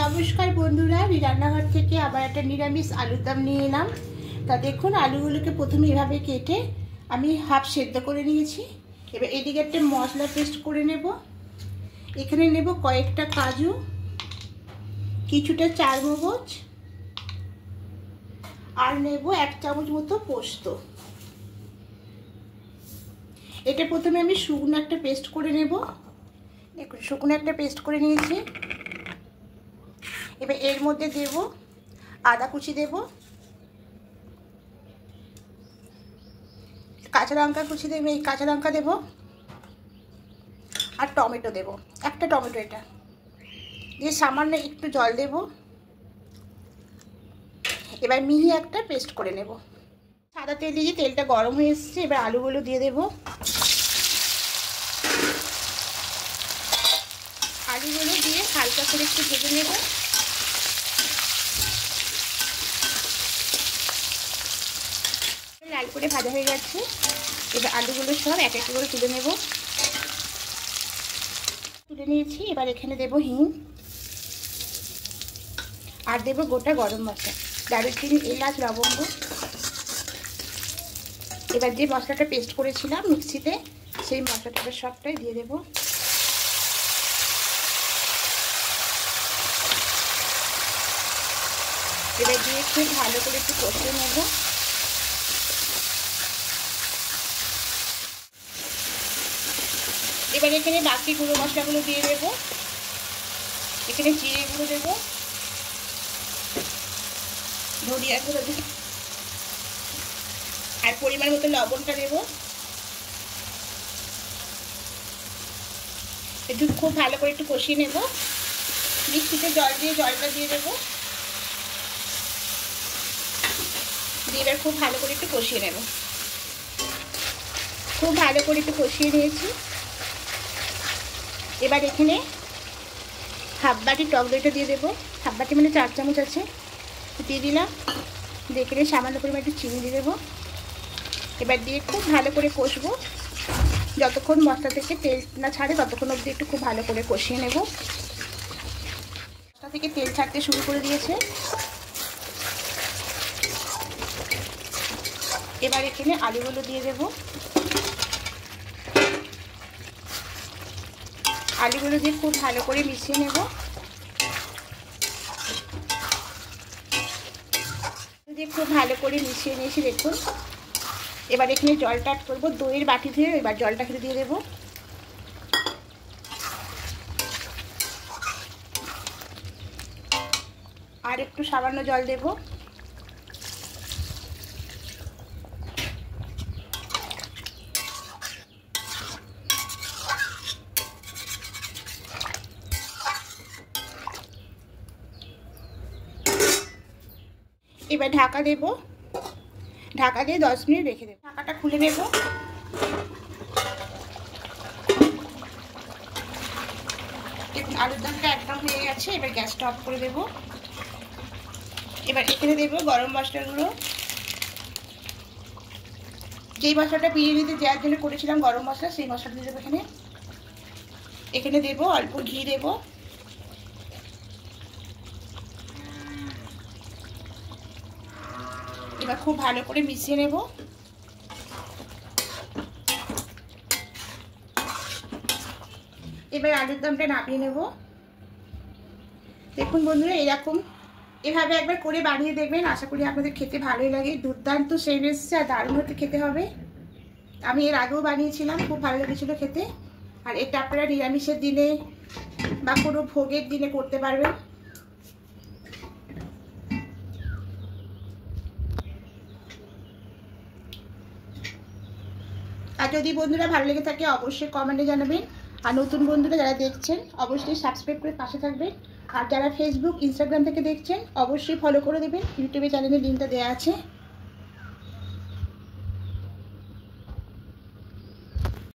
নমস্কার বন্ধুরা, রান্নাঘর থেকে আবার একটা নিরামিষ আলুর দম নিয়ে এলাম। তা দেখুন, আলুগুলোকে প্রথমে এভাবে কেটে আমি হাফ সেদ্ধ করে নিয়েছি। এবার এদিকে একটা মশলা পেস্ট করে নেব। এখানে নেব কয়েকটা কাজু, কিছুটা চারমগজ, আর নেব 1 চামচ মতো পোস্ত। এটা প্রথমে আমি শুকনো একটা পেস্ট করে নেব। দেখুন, শুকনো একটা পেস্ট করে নিয়েছি। এবার এর মধ্যে দেব আদা কুচি, দেব কাঁচা লঙ্কা কুচি, দেব এই কাঁচা লঙ্কা দেব, আর টমেটো দেব, একটা টমেটো। এটা দিয়ে সামান্য একটু জল দেব। এবার মিহি একটা পেস্ট করে নেব। সাদা তেল দিয়ে তেলটা গরম হয়ে এসেছে। এবার আলুগুলো দিয়ে দেব। আলুগুলো দিয়ে হালকা করে একটু ভেজে নেব। লাল করে ভাজা হয়ে গেছে। এবার আলুগুলো সব এক এক করে তুলে নেব। তুলে নিয়েছি। এবার এখানে দেব হিং, আর দেব গোটা গরম মশলা, দারুচিনি, এলাচ, লবঙ্গ। এবার যে মশলাটা পেস্ট করেছিলাম মিক্সিতে, সেই মশলাটা সবটাই দিয়ে দেব। এবার দিয়ে খুব ভালো করে একটু কষিয়ে নেব। এবার এখানে বাকি গুঁড়ো মশলাগুলো দিয়ে দেব। এখানে জিরে গুঁড়ো দেব, ধনিয়া গুঁড়ো দেব, আর পরিমাণ মতো লবণটা দেব। একটু খুব ভালো করে একটু কষিয়ে নেব। মিক্সিতে জল দিয়ে জলটা দিয়ে দেবো। দিয়ে এবার খুব ভালো করে একটু কষিয়ে নেব। খুব ভালো করে একটু কষিয়ে নিয়েছি। এবার এখানে হাফ বাটি টক দইটা দিয়ে দেবো। হাফ বাটি মানে 4 চামচ আছে, দিয়ে দিলাম। দেখে সামান্য পরিমাণ একটু চিনি দিয়ে দেবো। এবার দিয়ে খুব ভালো করে কষবো। যতক্ষণ মশলা থেকে তেল না ছাড়ে ততক্ষণ অবধি একটু খুব ভালো করে কষিয়ে নেব। মশলা থেকে তেল ছাড়তে শুরু করে দিয়েছে। এবার এখানে আলুগুলো দিয়ে দেব। আলুগুলো দিয়ে খুব ভালো করে মিশিয়ে নেব। দিয়ে খুব ভালো করে মিশিয়ে নিয়েছি। দেখুন, এবার এখানে জলটা অ্যাড করবো। দইয়ের বাটি ধুয়ে এবার জলটা খেতে দিয়ে দেবো। আর একটু সামান্য জল দেব। এবার ঢাকা দেব। ঢাকা দিয়ে 10 মিনিট রেখে দেব। ঢাকাটা খুলে নেব। আলুর দমটা একদম হয়ে গেছে। এবার গ্যাসটা অফ করে দেব। এবার এখানে দেব গরম মশলা গুঁড়ো, যেই মশলাটা বিরিয়ানিতে দেওয়ার জন্য করেছিলাম গরম মশলা, সেই মশলাটা দিয়ে দেবো এখানে। এখানে দেব অল্প ঘি দেব। এবার খুব ভালো করে মিশিয়ে নেব। এবার আলুর দমটা নামিয়ে নেব। দেখুন বন্ধুরা, এভাবে একবার করে বানিয়ে দেখবেন। আশা করি আপনাদের খেতে ভালোই লাগে। দুর্দান্ত সেই এসেছে, আর দারুণ হতে খেতে হবে। আমি এর আগেও বানিয়েছিলাম, খুব ভালো লেগেছিলো খেতে। আর এটা আপনারা নিরামিষের দিনে বা কোনো ভোগের দিনে করতে পারবেন। আর যদি বন্ধুরা ভালো লেগে থাকে অবশ্যই কমেন্টে জানাবেন। আর নতুন বন্ধুরা যারা দেখছেন অবশ্যই সাবস্ক্রাইব করে পাশে থাকবেন। আর যারা ফেসবুক, ইনস্টাগ্রাম থেকে দেখছেন অবশ্যই ফলো করে দেবেন। ইউটিউবে চ্যানেলের লিঙ্কটা দেওয়া আছে।